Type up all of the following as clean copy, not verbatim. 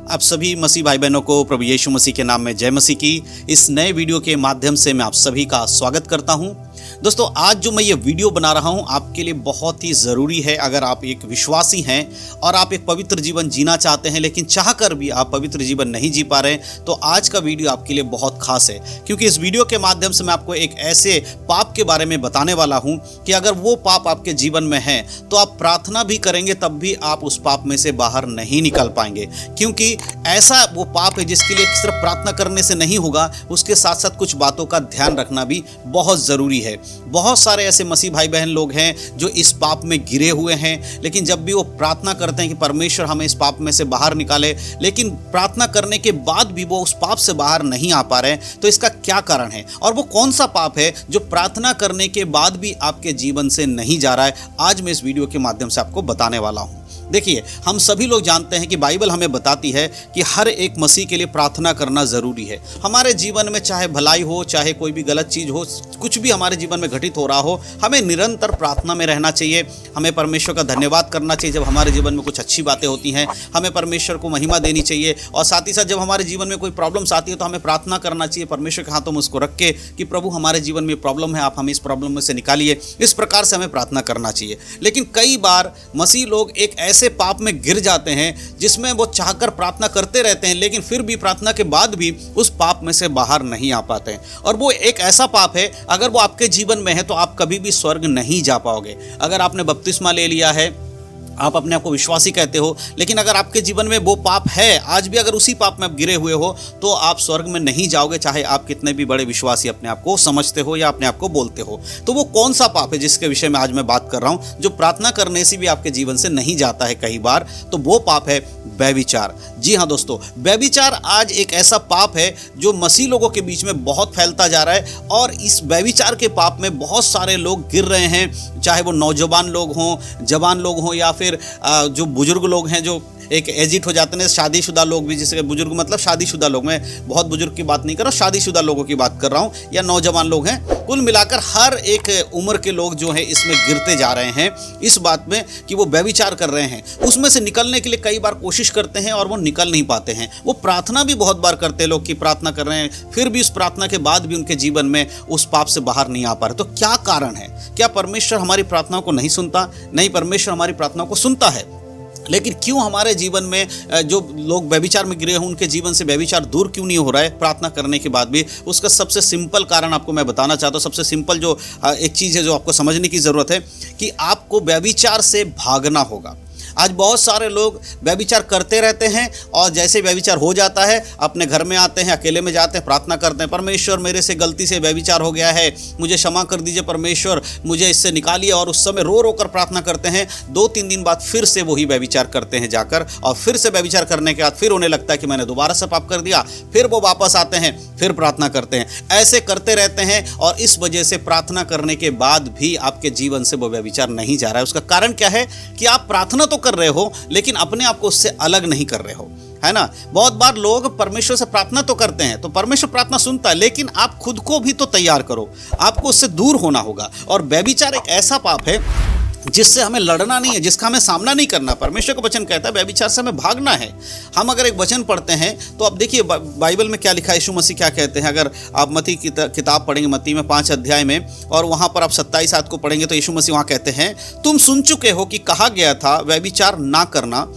आप सभी मसीह भाई बहनों को प्रभु यीशु मसीह के नाम में जय मसीह की इस नए वीडियो के माध्यम से मैं आप सभी का स्वागत करता हूं। दोस्तों, आज जो मैं ये वीडियो बना रहा हूं आपके लिए बहुत ही ज़रूरी है। अगर आप एक विश्वासी हैं और आप एक पवित्र जीवन जीना चाहते हैं लेकिन चाहकर भी आप पवित्र जीवन नहीं जी पा रहे हैं, तो आज का वीडियो आपके लिए बहुत खास है, क्योंकि इस वीडियो के माध्यम से मैं आपको एक ऐसे पाप के बारे में बताने वाला हूं कि अगर वो पाप आपके जीवन में है तो आप प्रार्थना भी करेंगे तब भी आप उस पाप में से बाहर नहीं निकल पाएंगे। क्योंकि ऐसा वो पाप है जिसके लिए सिर्फ प्रार्थना करने से नहीं होगा, उसके साथ साथ कुछ बातों का ध्यान रखना भी बहुत ज़रूरी है। बहुत सारे ऐसे मसीह भाई बहन लोग हैं जो इस पाप में गिरे हुए हैं, लेकिन जब भी वो प्रार्थना करते हैं कि परमेश्वर हमें इस पाप में से बाहर निकाले, लेकिन प्रार्थना करने के बाद भी वो उस पाप से बाहर नहीं आ पा रहे हैं। तो इसका क्या कारण है और वो कौन सा पाप है जो प्रार्थना करने के बाद भी आपके जीवन से नहीं जा रहा है, आज मैं इस वीडियो के माध्यम से आपको बताने वाला हूँ। देखिए, हम सभी लोग जानते हैं कि बाइबल हमें बताती है कि हर एक मसीह के लिए प्रार्थना करना ज़रूरी है। हमारे जीवन में चाहे भलाई हो, चाहे कोई भी गलत चीज़ हो, कुछ भी हमारे जीवन में घटित हो रहा हो, हमें निरंतर प्रार्थना में रहना चाहिए। हमें परमेश्वर का धन्यवाद करना चाहिए जब हमारे जीवन में कुछ अच्छी बातें होती हैं। हमें परमेश्वर को महिमा देनी चाहिए और साथ ही साथ जब हमारे जीवन में कोई प्रॉब्लम्स आती है तो हमें प्रार्थना करना चाहिए परमेश्वर के हाथों में उसको रख के कि प्रभु, हमारे जीवन में प्रॉब्लम है, आप हमें इस प्रॉब्लम में से निकालिए। इस प्रकार से हमें प्रार्थना करना चाहिए। लेकिन कई बार मसीह लोग एक ऐसे पाप में गिर जाते हैं जिसमें वो चाहकर प्रार्थना करते रहते हैं, लेकिन फिर भी प्रार्थना के बाद भी उस पाप में से बाहर नहीं आ पाते हैं। और वो एक ऐसा पाप है, अगर वो आपके जीवन में है तो आप कभी भी स्वर्ग नहीं जा पाओगे। अगर आपने बपतिस्मा ले लिया है, आप अपने आप को विश्वासी कहते हो, लेकिन अगर आपके जीवन में वो पाप है, आज भी अगर उसी पाप में आप गिरे हुए हो, तो आप स्वर्ग में नहीं जाओगे, चाहे आप कितने भी बड़े विश्वासी अपने आप को समझते हो या अपने आप को बोलते हो। तो वो कौन सा पाप है जिसके विषय में आज मैं बात कर रहा हूं, जो प्रार्थना करने से भी आपके जीवन से नहीं जाता है कई बार? तो वो पाप है व्यभिचार। जी हाँ दोस्तों, व्यभिचार आज एक ऐसा पाप है जो मसीह लोगों के बीच में बहुत फैलता जा रहा है और इस व्यभिचार के पाप में बहुत सारे लोग गिर रहे हैं, चाहे वो नौजवान लोग हों, जवान लोग हों या फिर जो बुजुर्ग लोग हैं, जो एक एजिट हो जाते हैं, शादीशुदा लोग भी, जिसके बुजुर्ग मतलब शादीशुदा लोग, मैं बहुत बुजुर्ग की बात नहीं कर रहा, शादीशुदा लोगों की बात कर रहा हूँ, या नौजवान लोग हैं। कुल मिलाकर हर एक उम्र के लोग जो हैं इसमें गिरते जा रहे हैं इस बात में कि वो व्यभिचार कर रहे हैं। उसमें से निकलने के लिए कई बार कोशिश करते हैं और वो निकल नहीं पाते हैं। वो प्रार्थना भी बहुत बार करते हैं लोग कि प्रार्थना कर रहे हैं, फिर भी उस प्रार्थना के बाद भी उनके जीवन में उस पाप से बाहर नहीं आ पा रहे। तो क्या कारण है? क्या परमेश्वर हमारी प्रार्थनाओं को नहीं सुनता? नहीं, परमेश्वर हमारी प्रार्थनाओं को सुनता है, लेकिन क्यों हमारे जीवन में जो लोग व्यभिचार में गिरे हैं उनके जीवन से व्यभिचार दूर क्यों नहीं हो रहा है प्रार्थना करने के बाद भी? उसका सबसे सिंपल कारण आपको मैं बताना चाहता हूँ। सबसे सिंपल जो एक चीज़ है जो आपको समझने की ज़रूरत है कि आपको व्यभिचार से भागना होगा। आज बहुत सारे लोग व्यभिचार करते रहते हैं और जैसे व्यभिचार हो जाता है अपने घर में आते हैं, अकेले में जाते हैं, प्रार्थना करते हैं, परमेश्वर मेरे से गलती से व्यभिचार हो गया है, मुझे क्षमा कर दीजिए परमेश्वर, मुझे इससे निकालिए। और उस समय रो रो कर प्रार्थना करते हैं। 2-3 दिन बाद फिर से वही व्यभिचार करते हैं जाकर, और फिर से व्यभिचार करने के बाद फिर उन्हें लगता है कि मैंने दोबारा से पाप कर दिया, फिर वो वापस आते हैं, फिर प्रार्थना करते हैं। ऐसे करते रहते हैं और इस वजह से प्रार्थना करने के बाद भी आपके जीवन से वो व्यभिचार नहीं जा रहा है। उसका कारण क्या है कि आप प्रार्थना तो कर रहे हो लेकिन अपने आप को उससे अलग नहीं कर रहे हो, है ना। बहुत बार लोग परमेश्वर से प्रार्थना तो करते हैं तो परमेश्वर प्रार्थना सुनता है, लेकिन आप खुद को भी तो तैयार करो, आपको उससे दूर होना होगा। और व्यभिचार एक ऐसा पाप है जिससे हमें लड़ना नहीं है, जिसका हमें सामना नहीं करना। परमेश्वर का वचन कहता है व्यभिचार से हमें भागना है। हम अगर एक वचन पढ़ते हैं तो अब देखिए बाइबल में क्या लिखा है, यीशु मसीह क्या कहते हैं। अगर आप मत्ती की किताब पढ़ेंगे, मत्ती में 5 अध्याय में, और वहाँ पर आप 27 को पढ़ेंगे तो यीशु मसीह वहाँ कहते हैं, तुम सुन चुके हो कि कहा गया था व्यभिचार ना करना।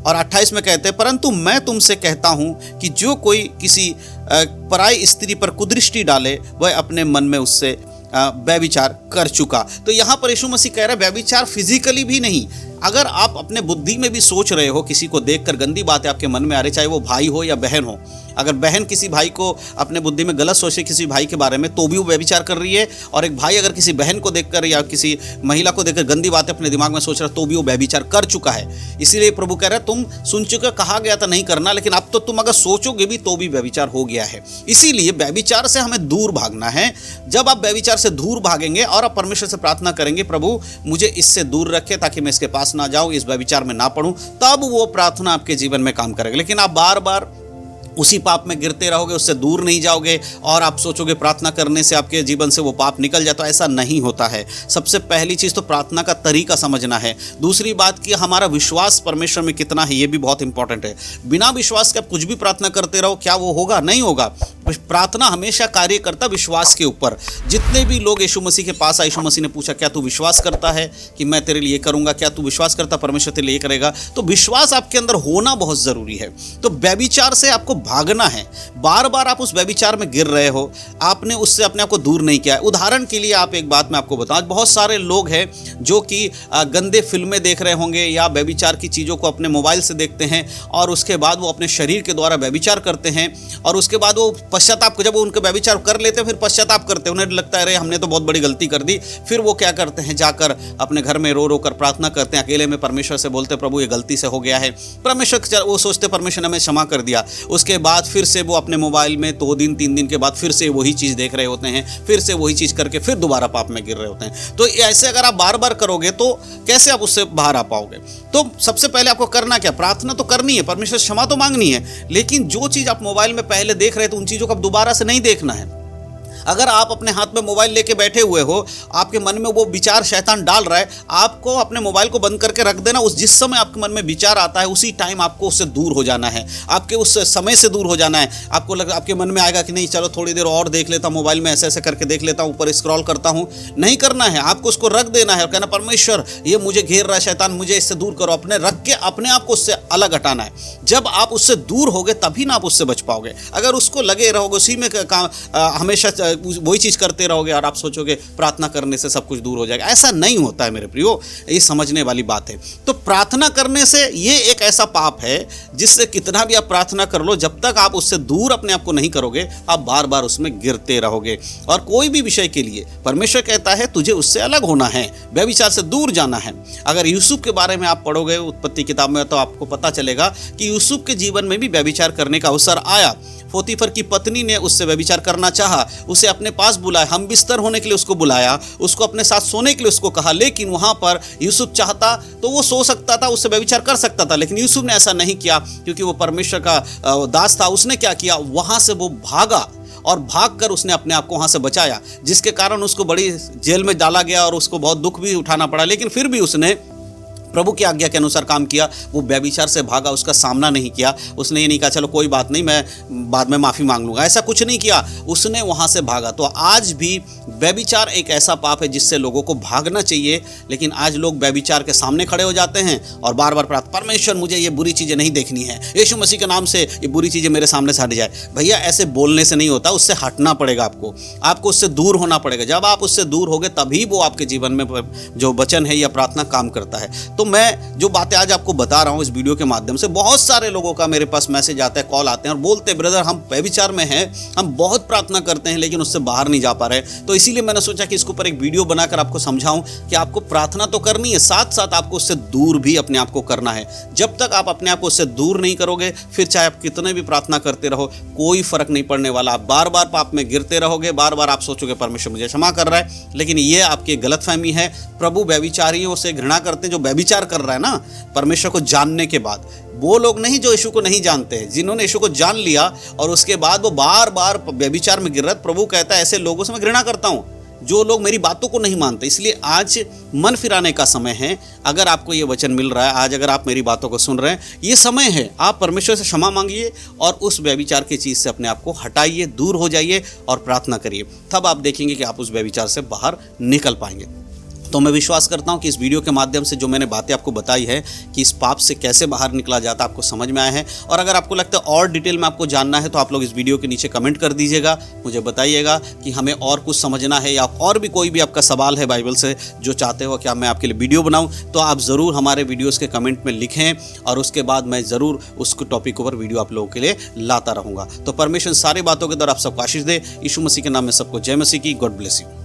और 28 में कहते हैं, परंतु मैं तुमसे कहता हूँ कि जो कोई किसी पराई स्त्री पर कुदृष्टि डाले वह अपने मन में उससे व्यभिचार कर चुका। तो यहाँ पर यीशु मसीह कह रहा है व्यभिचार फिजिकली भी नहीं, अगर आप अपने बुद्धि में भी सोच रहे हो, किसी को देखकर गंदी बातें आपके मन में आ रही, चाहे वो भाई हो या बहन हो, अगर बहन किसी भाई को अपने बुद्धि में गलत सोचे किसी भाई के बारे में तो भी वो व्यभिचार कर रही है, और एक भाई अगर किसी बहन को देखकर या किसी महिला को देखकर गंदी बातें अपने दिमाग में सोच रहा है तो भी वो व्यभिचार कर चुका है। इसीलिए प्रभु कह रहा है तुम सुन चुके, कहा गया था नहीं करना, लेकिन अब तो तुम अगर सोचोगे भी तो भी व्यभिचार हो गया है। इसीलिए व्यभिचार से हमें दूर भागना है। जब आप व्यभिचार से दूर भागेंगे और आप परमेश्वर से प्रार्थना करेंगे, प्रभु मुझे इससे दूर रखे ताकि मैं इसके पास ना जाऊं, इस व्यभिचार में ना पड़ूं, तब वो प्रार्थना आपके जीवन में काम करेगा। लेकिन आप बार बार उसी पाप में गिरते रहोगे, उससे दूर नहीं जाओगे और आप सोचोगे प्रार्थना करने से आपके जीवन से वो पाप निकल जाए, तो ऐसा नहीं होता है। सबसे पहली चीज़ तो प्रार्थना का तरीका समझना है। दूसरी बात कि हमारा विश्वास परमेश्वर में कितना है, ये भी बहुत इंपॉर्टेंट है। बिना विश्वास के आप कुछ भी प्रार्थना करते रहो, क्या वो होगा? नहीं होगा। प्रार्थना हमेशा कार्य करता विश्वास के ऊपर। जितने भी लोग यीशु मसीह के पास आए, यीशु मसीह ने पूछा क्या तू विश्वास करता है कि मैं तेरे लिए करूंगा? क्या तू विश्वास करता परमेश्वर तेरे लिए करेगा? तो विश्वास आपके अंदर होना बहुत ज़रूरी है। तो व्यभिचार से आपको भागना है। बार बार आप उस व्यभिचार में गिर रहे हो, आपने उससे अपने आप को दूर नहीं किया है। उदाहरण के लिए आप एक बात मैं आपको बताऊं, बहुत सारे लोग हैं जो कि गंदे फिल्में देख रहे होंगे या व्यभिचार की चीज़ों को अपने मोबाइल से देखते हैं और उसके बाद वो अपने शरीर के द्वारा व्यभिचार करते हैं और उसके बाद वो पश्चाताप, जब वो उनके व्यभिचार कर लेते हैं फिर पश्चाताप करते हैं, उन्हें लगता है अरे हमने तो बहुत बड़ी गलती कर दी। फिर वो क्या करते हैं, जाकर अपने घर में रो रो कर प्रार्थना करते हैं, अकेले में परमेश्वर से बोलते हैं प्रभु ये गलती से हो गया है। परमेश्वर, वो सोचते परमेश्वर ने हमें क्षमा कर दिया। उसके बाद फिर से वो अपने मोबाइल में 2 दिन 3 दिन के बाद फिर से वही चीज़ देख रहे होते हैं, फिर से वही चीज़ करके फिर दोबारा पाप में गिर रहे होते हैं। तो ऐसे अगर आप बार बार करोगे तो कैसे आप उससे बाहर आ पाओगे? तो सबसे पहले आपको करना क्या? प्रार्थना तो करनी है, परमेश्वर से क्षमा तो मांगनी है, लेकिन जो चीज़ आप मोबाइल में पहले देख रहे थे उन चीज़ों को आप दोबारा से नहीं देखना है। अगर आप अपने हाथ में मोबाइल लेके बैठे हुए हो, आपके मन में वो विचार शैतान डाल रहा है, आपको अपने मोबाइल को बंद करके रख देना। उस जिस समय आपके मन में विचार आता है उसी टाइम आपको उससे दूर हो जाना है, आपके उस समय से दूर हो जाना है। आपको आपके मन में आएगा कि नहीं चलो थोड़ी देर और देख लेता हूँ, मोबाइल में ऐसे ऐसे करके देख लेता हूँ, ऊपर स्क्रॉल करता हूँ। नहीं करना है, आपको उसको रख देना है और कहना परमेश्वर ये मुझे घेर रहा है शैतान, मुझे इससे दूर करो। अपने रख के अपने आप को उससे अलग हटाना है। जब आप उससे दूर होगे तभी ना आप उससे बच पाओगे। अगर उसको लगे रहोगे उसी में हमेशा वही चीज़ करते रहोगे और आप सोचोगे प्रार्थना करने से सब कुछ दूर हो जाएगा, ऐसा नहीं होता है मेरे प्रियो। ये समझने वाली बात है। तो प्रार्थना करने से ये एक ऐसा पाप है जिससे कितना भी आप प्रार्थना कर लो, जब तक आप उससे दूर अपने आप को नहीं करोगे आप बार बार उसमें गिरते रहोगे। और कोई भी विषय के लिए परमेश्वर कहता है तुझे उससे अलग होना है, व्यभिचार से दूर जाना है। अगर यूसुफ के बारे में आप पढ़ोगे उत्पत्ति किताब में तो आपको पता चलेगा कि यूसुफ के जीवन में भी व्यभिचार करने का अवसर आया। पोतीफर की पत्नी ने उससे व्यभिचार करना चाहा, उसे अपने पास बुलाया, हम बिस्तर होने के लिए उसको बुलाया, उसको अपने साथ सोने के लिए उसको कहा, लेकिन वहां पर यूसुफ चाहता तो वो सो सकता था, उससे व्यभिचार कर सकता था, लेकिन यूसुफ ने ऐसा नहीं किया क्योंकि वो परमेश्वर का दास था। उसने क्या किया, वहां से वो भागा और भागकर उसने अपने आप को वहां से बचाया, जिसके कारण उसको बड़ी जेल में डाला गया और उसको बहुत दुख भी उठाना पड़ा, लेकिन फिर भी उसने प्रभु की आज्ञा के अनुसार काम किया। वो व्यभिचार से भागा, उसका सामना नहीं किया। उसने ये नहीं कहा चलो कोई बात नहीं मैं बाद में माफ़ी मांग लूँगा, ऐसा कुछ नहीं किया। उसने वहाँ से भागा। तो आज भी व्यभिचार एक ऐसा पाप है जिससे लोगों को भागना चाहिए, लेकिन आज लोग व्यभिचार के सामने खड़े हो जाते हैं और बार बार प्रार्थना, परमेश्वर मुझे ये बुरी चीज़ें नहीं देखनी है, यीशु मसीह के नाम से ये बुरी चीज़ें मेरे सामने से हट जाए। भैया ऐसे बोलने से नहीं होता, उससे हटना पड़ेगा आपको उससे दूर होना पड़ेगा। जब आप उससे दूर होगे तभी वो आपके जीवन में जो वचन है या प्रार्थना काम करता है। तो मैं जो बातें आज आपको बता रहा हूँ इस वीडियो के माध्यम से, बहुत सारे लोगों का मेरे पास मैसेज आता है, कॉल आते हैं और बोलते हैं ब्रदर हम व्यभिचार में हैं, हम बहुत प्रार्थना करते हैं लेकिन उससे बाहर नहीं जा पा रहे। तो इसीलिए मैंने सोचा कि इसके ऊपर एक वीडियो बनाकर आपको समझाऊं कि आपको प्रार्थना तो करनी है, साथ साथ आपको उससे दूर भी अपने आप को करना है। जब तक आप अपने आप को उससे दूर नहीं करोगे, फिर चाहे आप कितने भी प्रार्थना करते रहो कोई फर्क नहीं पड़ने वाला। आप बार बार पाप में गिरते रहोगे, बार बार आप सोचोगे परमेश्वर मुझे क्षमा कर रहा है, लेकिन ये आपकी गलतफहमी है। प्रभु व्यभिचारियों से घृणा करते हैं जो व्यभिचार कर रहा है ना परमेश्वर को जानने के बाद। वो लोग नहीं जो यीशु को नहीं जानते हैं, जिन्होंने यीशु को जान लिया और उसके बाद वो बार बार व्यभिचार में गिर रहे। प्रभु कहता है ऐसे लोगों से मैं घृणा करता हूँ जो लोग मेरी बातों को नहीं मानते। इसलिए आज मन फिराने का समय है। अगर आपको ये वचन मिल रहा है, आज अगर आप मेरी बातों को सुन रहे हैं, ये समय है, आप परमेश्वर से क्षमा मांगिए और उस व्यभिचार की चीज़ से अपने आप को हटाइए, दूर हो जाइए और प्रार्थना करिए। तब आप देखेंगे कि आप उस व्यभिचार से बाहर निकल पाएंगे। तो मैं विश्वास करता हूं कि इस वीडियो के माध्यम से जो मैंने बातें आपको बताई है कि इस पाप से कैसे बाहर निकला जाता आपको समझ में आया है। और अगर आपको लगता है और डिटेल में आपको जानना है तो आप लोग इस वीडियो के नीचे कमेंट कर दीजिएगा, मुझे बताइएगा कि हमें और कुछ समझना है या और भी कोई भी आपका सवाल है बाइबल से जो चाहते हो कि मैं आपके लिए वीडियो बनाऊँ, तो आप ज़रूर हमारे वीडियोज़ के कमेंट में लिखें और उसके बाद मैं ज़रूर उस टॉपिक पर वीडियो आप लोगों के लिए लाता रहूँगा। तो परमेश्वर सारी बातों के द्वारा आप सबको आशीष दे। यीशु मसीह के नाम में सबको जय मसीह की। God bless you.